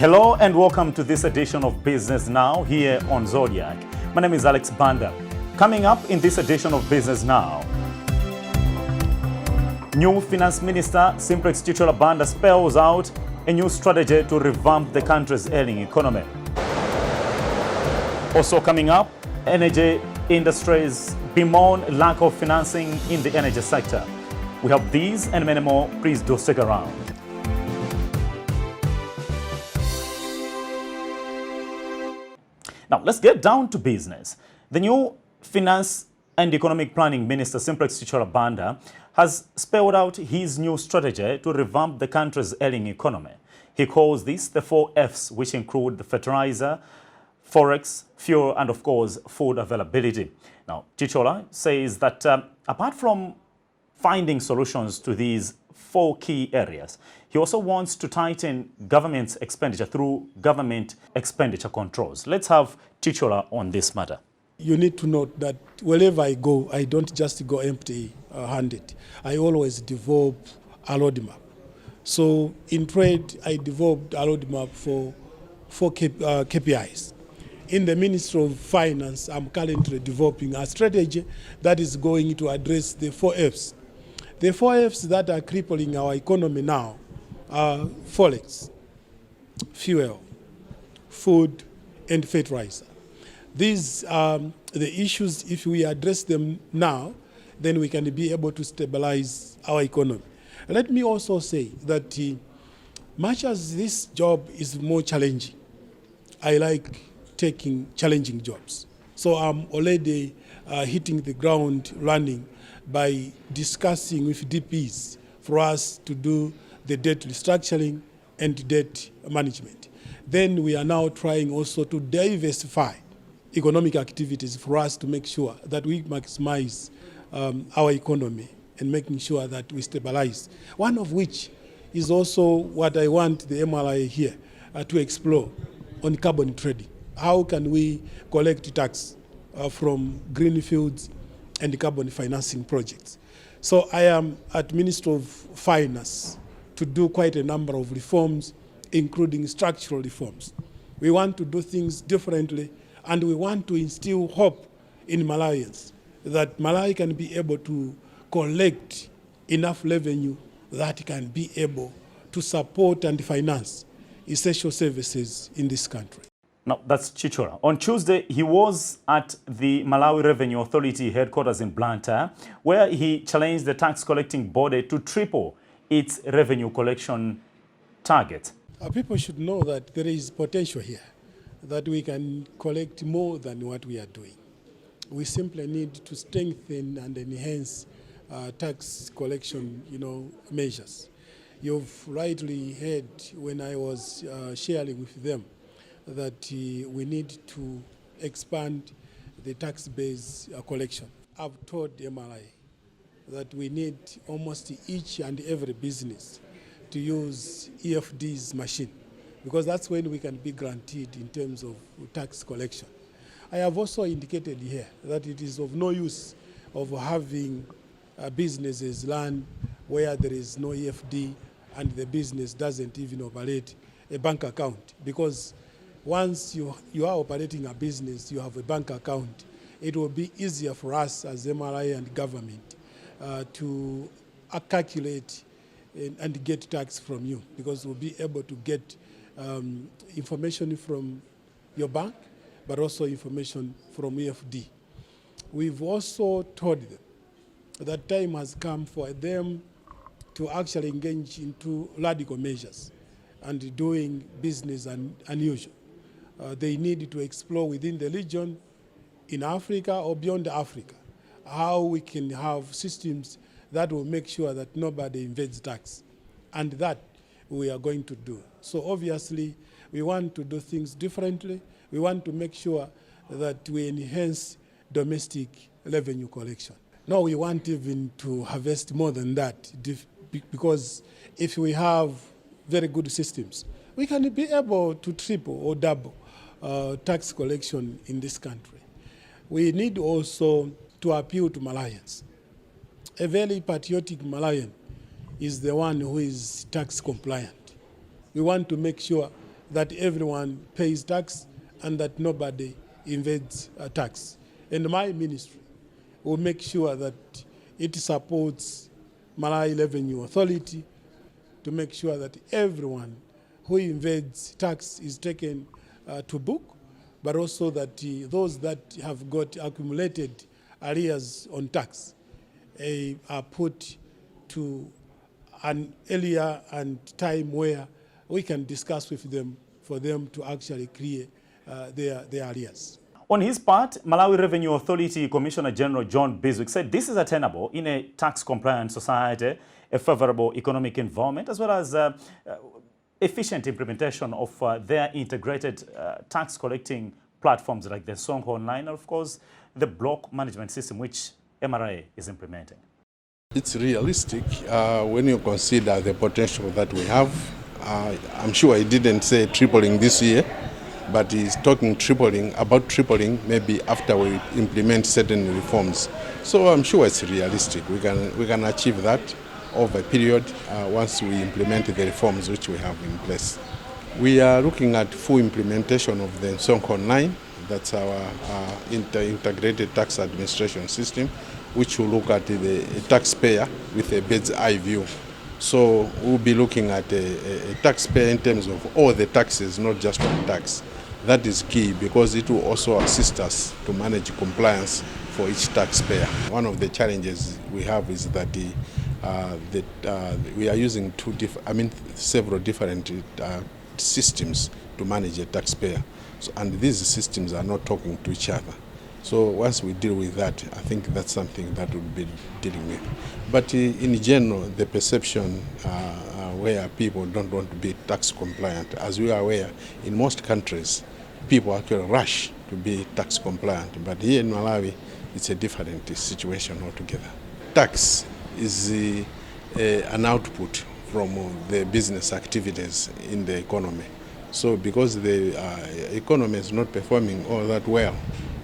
Hello and welcome to this edition of Business Now here on Zodiak. My name is Banda. Coming up in this edition of Business Now, new Finance Minister Simplex titular Banda spells out a new strategy to revamp the country's ailing economy. Also coming up, energy industries bemoan lack of financing in the energy sector. We have these and many more. Please do stick around. Now, let's get down to business. The new Finance and Economic Planning Minister, Simplex titular Banda, has spelled out his new strategy to revamp the country's ailing economy. He calls this the 4 Fs, which include the fertilizer, forex, fuel, and of course, food availability. Now, Titular says that apart from finding solutions to these 4 key areas, he also wants to tighten government's expenditure through government expenditure controls. Let's have Titular on this matter. You need to note that wherever I go, I don't just go empty-handed. I always develop a roadmap. So in trade, I developed a roadmap for 4 KPIs. In the Ministry of Finance, I'm currently developing a strategy that is going to address the 4 Fs. The 4 Fs that are crippling our economy now are forex, fuel, food, and fertilizer. These are the issues. If we address them now, then we can be able to stabilize our economy. Let me also say that much as this job is more challenging, I like taking challenging jobs. So I'm already hitting the ground running by discussing with DPs for us to do the debt restructuring and debt management. Then we are now trying also to diversify economic activities for us to make sure that we maximize our economy and making sure that we stabilize. One of which is also what I want the MRI here to explore on carbon trading. How can we collect tax from green fields and carbon financing projects? So I am at Ministry of Finance to do quite a number of reforms, including structural reforms. We want to do things differently, and we want to instill hope in Malawians that Malawi can be able to collect enough revenue that can be able to support and finance essential services in this country. Now, that's Chichora. On Tuesday, he was at the Malawi Revenue Authority headquarters in Banda, where he challenged the tax collecting body to triple its revenue collection target. People should know that there is potential here, that we can collect more than what we are doing. We simply need to strengthen and enhance tax collection, measures. You've rightly heard when I was sharing with them that we need to expand the tax-based collection. I've told MRI that we need almost each and every business to use EFD's machine, because that's when we can be guaranteed in terms of tax collection. I have also indicated here that it is of no use of having businesses run where there is no EFD and the business doesn't even operate a bank account, because once you are operating a business, you have a bank account, it will be easier for us as MRI and government to calculate and get tax from you, because we'll be able to get information from your bank, but also information from EFD. We've also told them that time has come for them to actually engage into radical measures and doing business unusual. They need to explore within the region, in Africa or beyond Africa, how we can have systems that will make sure that nobody evades tax. And that we are going to do. So obviously, we want to do things differently. We want to make sure that we enhance domestic revenue collection. No, we want even to harvest more than that, because if we have very good systems, we can be able to triple or double tax collection in this country. We need also to appeal to Malawians. A very patriotic Malawian is the one who is tax compliant. We want to make sure that everyone pays tax and that nobody evades tax. And my ministry will make sure that it supports Malawi Revenue Authority to make sure that everyone who evades tax is taken to book, but also that those that have got accumulated arrears on tax are put to an earlier and time where we can discuss with them for them to actually clear their arrears. On his part, Malawi Revenue Authority Commissioner General John Biswick said this is attainable in a tax-compliant society, a favorable economic environment, as well as efficient implementation of their integrated tax collecting platforms like the Sonko Online, and of course, the block management system which MRA is implementing. It's realistic when you consider the potential that we have. I'm sure he didn't say tripling this year, but he's talking about tripling maybe after we implement certain reforms. So I'm sure it's realistic. We can achieve that over a period once we implement the reforms which we have in place. We are looking at full implementation of the Sonko Online. That's our integrated tax administration system, which will look at the taxpayer with a bird's eye view. So we'll be looking at a taxpayer in terms of all the taxes, not just one tax. That is key because it will also assist us to manage compliance for each taxpayer. One of the challenges we have is that we are using several different systems to manage a taxpayer. So, and these systems are not talking to each other. So once we deal with that, I think that's something that we'll be dealing with. But in general, the perception where people don't want to be tax compliant, as we are aware, in most countries, people actually rush to be tax compliant. But here in Malawi, it's a different situation altogether. Tax is an output from the business activities in the economy. So because the economy is not performing all that well,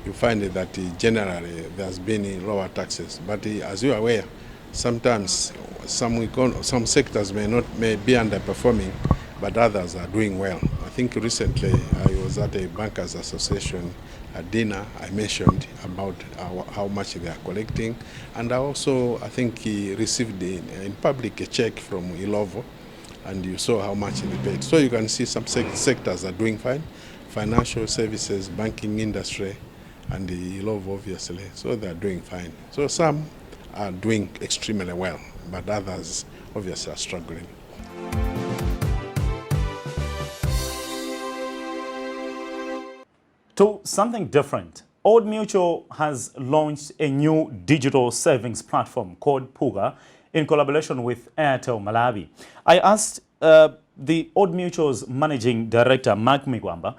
you find that generally there's been lower taxes. But as you are aware, sometimes some sectors may be underperforming, but others are doing well. I think recently I was at a Bankers Association dinner. I mentioned about how much they are collecting, and I think he received in public a check from Ilovo, and you saw how much they paid. So you can see some sectors are doing fine: financial services, banking industry, and the Ilovo obviously. So they are doing fine. So some are doing extremely well, but others obviously are struggling. To something different, Old Mutual has launched a new digital savings platform called Puga in collaboration with Airtel Malawi. I asked the Old Mutual's managing director, Mark Migwamba,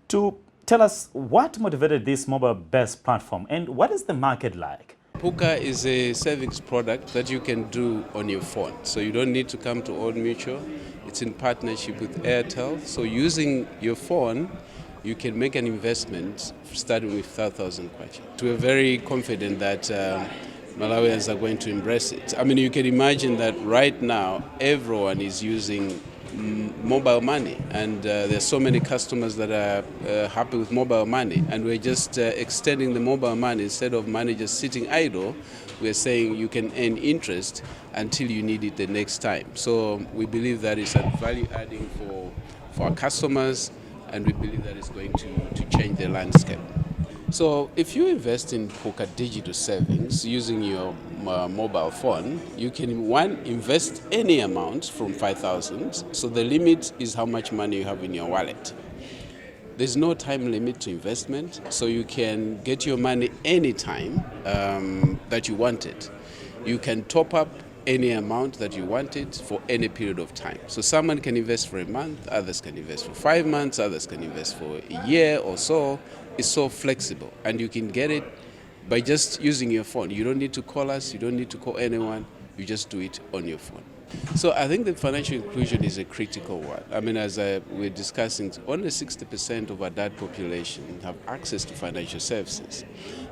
to tell us what motivated this mobile-based platform and what is the market like? Puga is a savings product that you can do on your phone. So you don't need to come to Old Mutual. It's in partnership with Airtel. So using your phone, you can make an investment starting with 5,000 kwacha. We're very confident that Malawians are going to embrace it. I mean, you can imagine that right now everyone is using mobile money, and there's so many customers that are happy with mobile money, and we're just extending the mobile money. Instead of money just sitting idle, we're saying you can earn interest until you need it the next time. So we believe that is a value adding for our customers, and we believe that it's going to change the landscape. So if you invest in Puga digital savings using your mobile phone, you can invest any amount from 5,000. So the limit is how much money you have in your wallet. There's no time limit to investment, so you can get your money anytime that you want it. You can top up any amount that you wanted for any period of time. So someone can invest for a month, others can invest for 5 months, others can invest for a year or so. It's so flexible, and you can get it by just using your phone. You don't need to call us, you don't need to call anyone, you just do it on your phone. So I think that financial inclusion is a critical one. I mean, as we're discussing, only 60% of our adult population have access to financial services.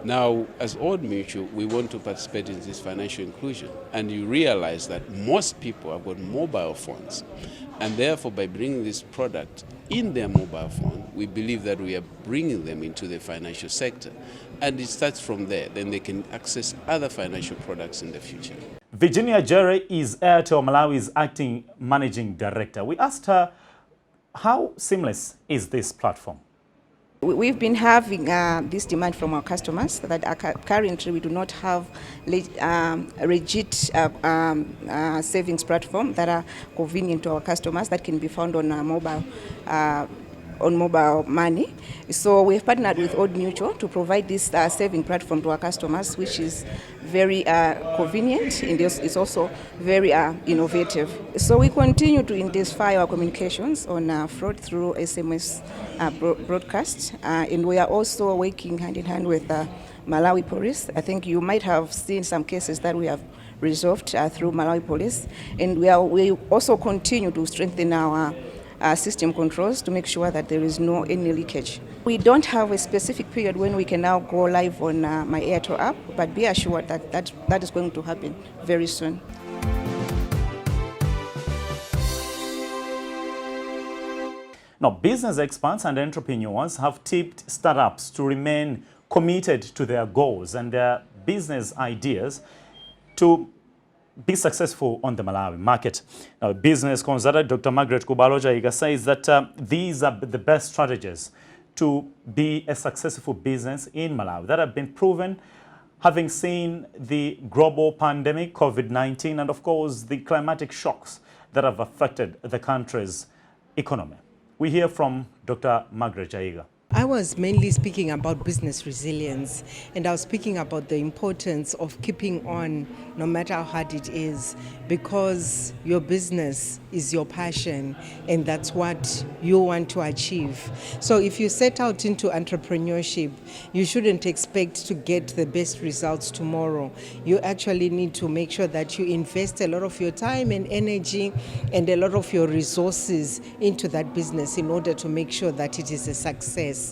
Now, as Old Mutual, we want to participate in this financial inclusion, and you realize that most people have got mobile phones, and therefore by bringing this product, in their mobile phone, we believe that we are bringing them into the financial sector. And it starts from there. Then they can access other financial products in the future. Virginia Jerry is Airtel Malawi's acting managing director. We asked her, how seamless is this platform? We've been having this demand from our customers that currently we do not have rigid savings platform that are convenient to our customers that can be found on mobile money. So we have partnered with Old Mutual to provide this saving platform to our customers, which is very convenient and it's also very innovative. So we continue to intensify our communications on fraud through SMS broadcast, and we are also working hand in hand with Malawi Police. I think you might have seen some cases that we have resolved through Malawi Police, and we also continue to strengthen our system controls to make sure that there is no any leakage. We don't have a specific period when we can now go live on my Airtel app, but be assured that that is going to happen very soon. Now, business experts and entrepreneurs have tipped startups to remain committed to their goals and their business ideas to be successful on the Malawi market. Now, business consultant Dr. Margaret Kubalo-Jaiga says that these are the best strategies to be a successful business in Malawi that have been proven, having seen the global pandemic, COVID-19, and of course the climatic shocks that have affected the country's economy. We hear from Dr. Margaret Jaiga. I was mainly speaking about business resilience, and I was speaking about the importance of keeping on no matter how hard it is, because your business is your passion and that's what you want to achieve. So if you set out into entrepreneurship, you shouldn't expect to get the best results tomorrow. You actually need to make sure that you invest a lot of your time and energy and a lot of your resources into that business in order to make sure that it is a success.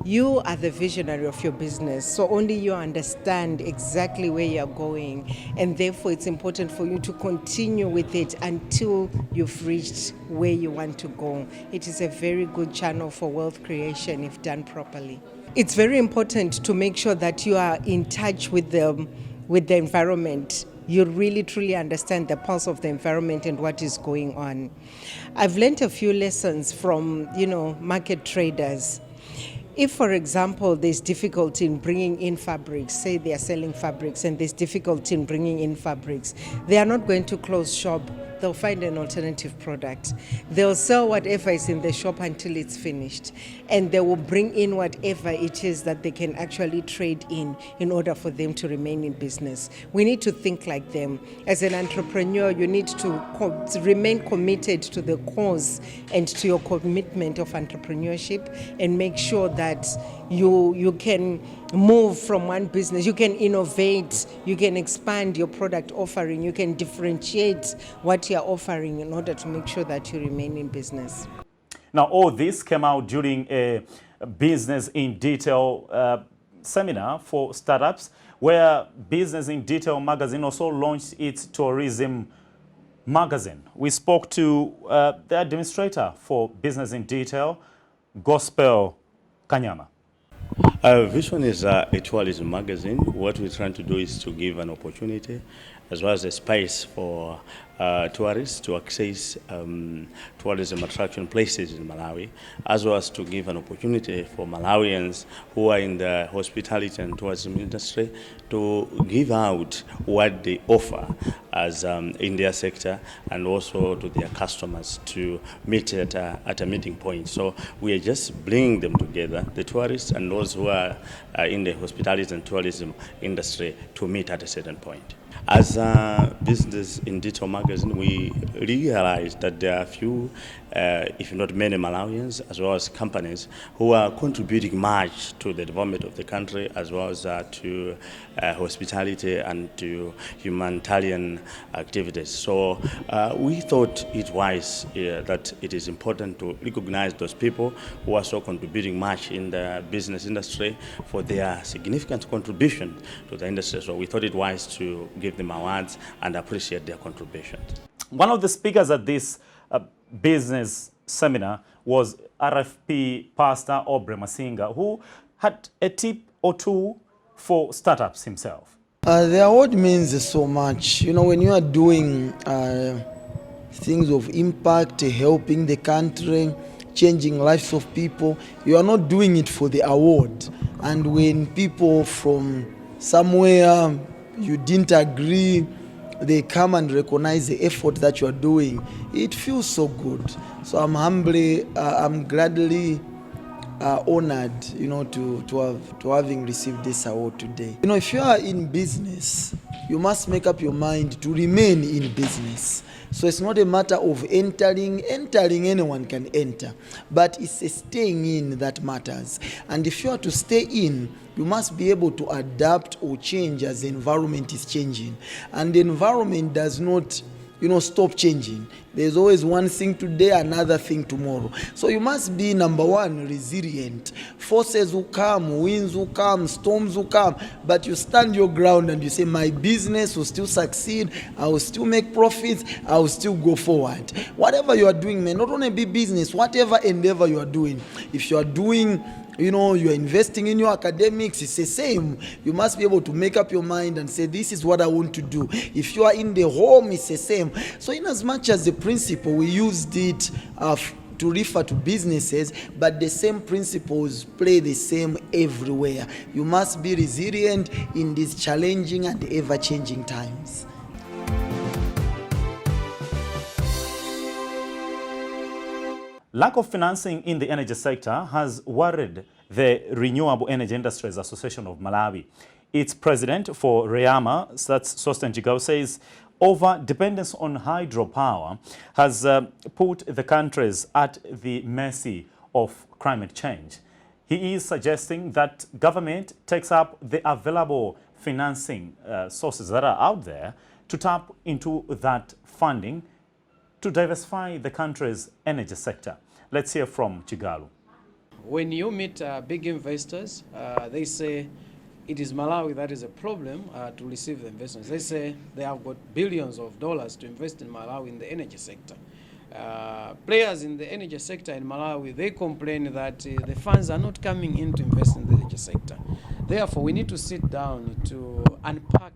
You are the visionary of your business, so only you understand exactly where you're going, and therefore it's important for you to continue with it until you've reached where you want to go. It is a very good channel for wealth creation if done properly. It's very important to make sure that you are in touch with the environment. You really truly understand the pulse of the environment and what is going on. I've learned a few lessons from, market traders. If, for example, there's difficulty in bringing in fabrics, say they are selling fabrics and there's difficulty in bringing in fabrics, they are not going to close shop. They'll find an alternative product. They'll sell whatever is in the shop until it's finished. And they will bring in whatever it is that they can actually trade in order for them to remain in business. We need to think like them. As an entrepreneur, you need to remain committed to the cause and to your commitment of entrepreneurship and make sure that you can move from one business, you can innovate, you can expand your product offering, you can differentiate what you're offering in order to make sure that you remain in business. Now, all this came out during a Business in Detail seminar for startups, where Business in Detail magazine also launched its tourism magazine. We spoke to the administrator for Business in Detail, Gospel Kanyama. Our vision is a tourism magazine. What we're trying to do is to give an opportunity as well as a space for tourists to access tourism attraction places in Malawi, as well as to give an opportunity for Malawians who are in the hospitality and tourism industry to give out what they offer as in their sector, and also to their customers to meet at a meeting point. So we are just bringing them together, the tourists and those who are in the hospitality and tourism industry, to meet at a certain point. As a Business in Detail magazine, we realized that there are few, if not many, Malawians as well as companies who are contributing much to the development of the country, as well as to hospitality and to humanitarian activities. So we thought it wise that it is important to recognize those people who are so contributing much in the business industry for their significant contribution to the industry. So we thought it wise to give them awards and appreciate their contributions. One of the speakers at this business seminar was RFP Pastor Obre Masinga, who had a tip or two for startups himself. The award means so much. You know, when you are doing things of impact, helping the country, changing lives of people, you are not doing it for the award. And when people from somewhere you didn't agree, they come and recognize the effort that you are doing, it feels so good. So I'm gladly honored, you know, to having received this award today. You know, if you are in business, you must make up your mind to remain in business. So it's not a matter of entering, anyone can enter, but it's a staying in that matters. And if you are to stay in, you must be able to adapt or change as the environment is changing. And the environment does not, you know, stop changing. There's always one thing today, another thing tomorrow. So you must be, number one, resilient. Forces will come, winds will come, storms will come, but you stand your ground and you say, my business will still succeed, I will still make profits, I will still go forward. Whatever you are doing may not only be business, whatever endeavor you are doing. If you are doing, you know, you are investing in your academics, it's the same. You must be able to make up your mind and say, this is what I want to do. If you are in the home, it's the same. So in as much as the principle, we used it to refer to businesses, but the same principles play the same everywhere. You must be resilient in these challenging and ever-changing times. Lack of financing in the energy sector has worried the Renewable Energy Industries Association of Malawi. Its president for REAMA, that's Sosten Jigao, says over-dependence on hydropower has put the countries at the mercy of climate change. He is suggesting that government takes up the available financing sources that are out there to tap into that funding to diversify the country's energy sector. Let's hear from Chigalu. When you meet big investors, they say it is Malawi that is a problem to receive the investments. They say they have got billions of dollars to invest in Malawi in the energy sector. Players in the energy sector in Malawi, they complain that the funds are not coming in to invest in the energy sector. Therefore, we need to sit down to unpack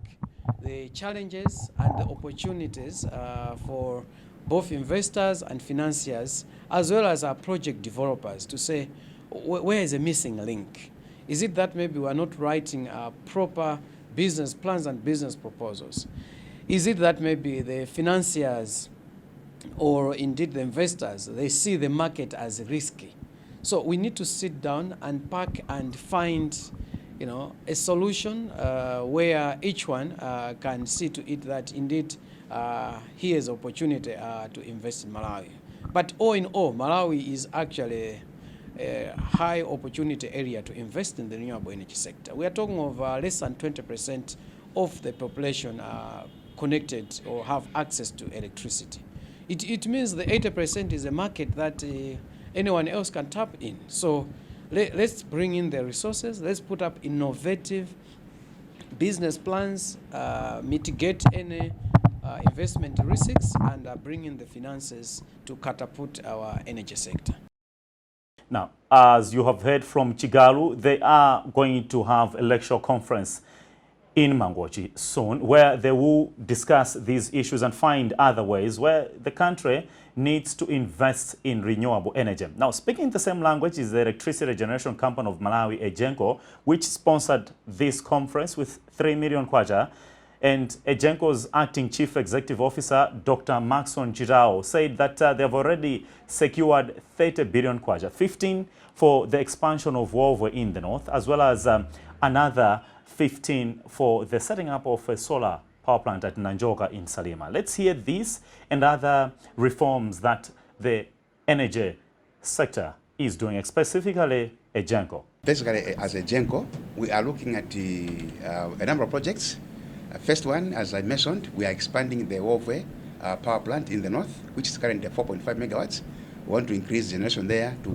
the challenges and the opportunities for both investors and financiers, as well as our project developers, to say, where is a missing link? Is it that maybe we are not writing proper business plans and business proposals? Is it that maybe the financiers or indeed the investors, they see the market as risky? So we need to sit down, unpack and find, you know, a solution where each one can see to it that indeed here's opportunity to invest in Malawi. But all in all, Malawi is actually a high opportunity area to invest in the renewable energy sector. We are talking of less than 20% of the population connected or have access to electricity. It means the 80% is a market that anyone else can tap in. So let's bring in the resources, let's put up innovative business plans, mitigate any investment risks, and bring in the finances to catapult our energy sector. Now, as you have heard from Chigalu, they are going to have a lecture conference in Mangochi soon, where they will discuss these issues and find other ways where the country needs to invest in renewable energy. Now, speaking the same language is the electricity generation company of Malawi, Ejenko, which sponsored this conference with 3 million kwacha. And Ejenko's acting chief executive officer, Dr. Maxon Chirao, said that they have already secured 30 billion kwacha, 15 for the expansion of Wolve in the north, as well as another 15 for the setting up of a solar power plant at Nanjoka in Salima. Let's hear this and other reforms that the energy sector is doing, specifically Ejenko. Basically, as Ejenko, we are looking at a number of projects. First one, as I mentioned, we are expanding the Wolve power plant in the north, which is currently 4.5 megawatts. We want to increase generation there to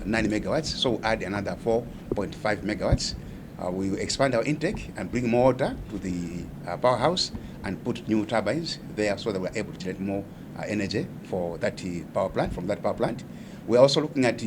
9 megawatts, so add another 4.5 megawatts. We will expand our intake and bring more water to the powerhouse and put new turbines there so that we're able to generate more energy for that power plant, from that power plant. We're also looking at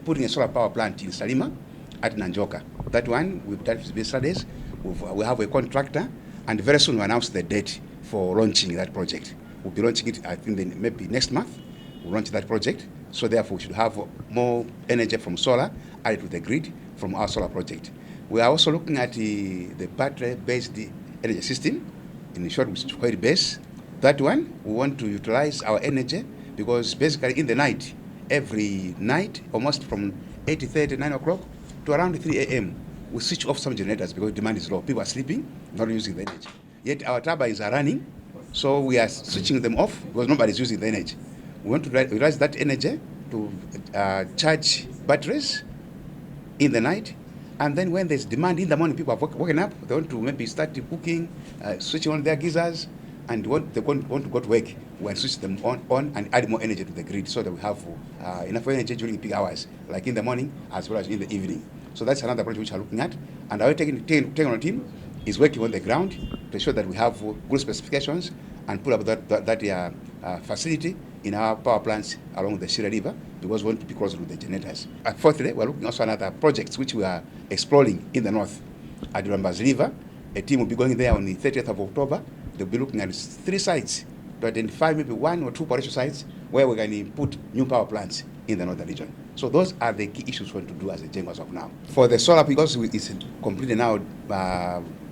putting a solar power plant in Salima at Nanjoka. That one, we've done feasibility studies. We have a contractor, and very soon we'll announce the date for launching that project. We'll be launching it, I think, maybe next month. We'll launch that project. So therefore, we should have more energy from solar added to the grid from our solar project. We are also looking at the battery-based energy system, in short, which is quite base. That one, we want to utilize our energy because basically in the night, every night, almost from 8:30, 9 o'clock to around 3 a.m., we switch off some generators because demand is low. People are sleeping, not using the energy. Yet our turbines are running, so we are switching them off because nobody is using the energy. We want to utilize that energy to charge batteries in the night, and then when there's demand in the morning, people have woken up, they want to maybe start cooking, switching on their geysers, and they want to go to work, we switch them on and add more energy to the grid so that we have enough energy during peak hours, like in the morning as well as in the evening. So that's another project which we're looking at. And our technical team is working on the ground to ensure that we have good specifications and put up that facility in our power plants along the Shira River because we want to be closer to the generators. Fourthly, we're looking also at other projects which we are exploring in the north. At Kulumbasi River, a team will be going there on the 30th of October. They'll be looking at 3 sites to identify maybe 1 or 2 potential sites where we're going to put new power plants in the northern region. So those are the key issues we want to do as a Jengo as of now. For the solar, because it's completely now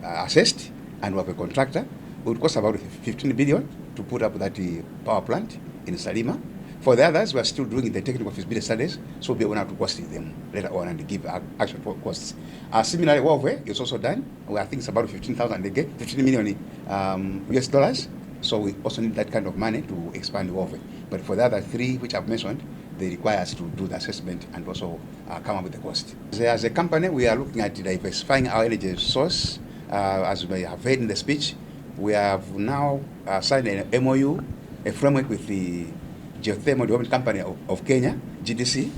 assessed and we have a contractor, it would cost about 15 billion to put up that power plant in Salima. For the others, we are still doing the technical feasibility studies, so we'll be able to cost them later on and give actual costs. Similarly, Huawei is also done. I think it's about 15 million US dollars. So we also need that kind of money to expand Huawei. But for the other 3 which I've mentioned, they require us to do the assessment and also come up with the cost. As a company, we are looking at diversifying our energy source. As we have heard in the speech, we have now signed an MOU, a framework with the Geothermal Development Company of Kenya, GDC.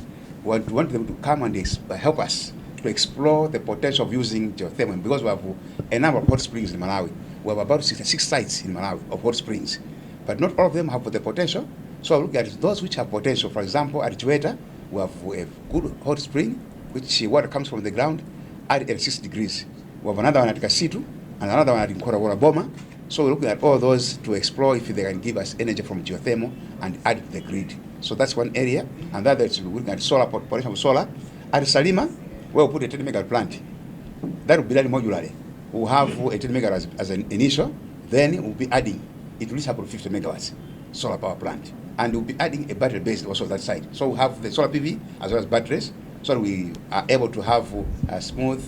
We want them to come and help us to explore the potential of using geothermal because we have a number of hot springs in Malawi. We have about 66 sites in Malawi of hot springs, but not all of them have the potential. So look at those which have potential. For example, at Chiweta, we have a good hot spring, which water comes from the ground at 6 degrees. We have another one at Kasitu, and another one at Nkorawora Boma. So we're looking at all those to explore if they can give us energy from geothermal and add it to the grid. So that's one area. And the other is we're looking at solar, potential solar. At Salima, we'll put a 10 megawatt plant. That will be done modularly. We'll have a 10 megawatt as an initial, then we'll be adding, it will reach up to 50 megawatts solar power plant. And we'll be adding a battery based also that side. So we'll have the solar PV as well as batteries, so we are able to have a smooth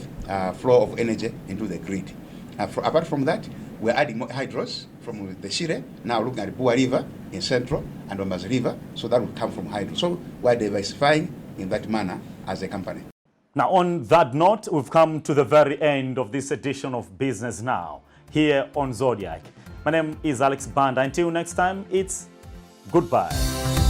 flow of energy into the grid. Apart from that, we're adding more hydros from the Shire, now looking at Bua River in Central and Kulumbasi River, so that will come from hydro. So we're diversifying in that manner as a company. Now, on that note, we've come to the very end of this edition of Business Now, here on Zodiac. My name is Alex Banda. Until next time, it's goodbye.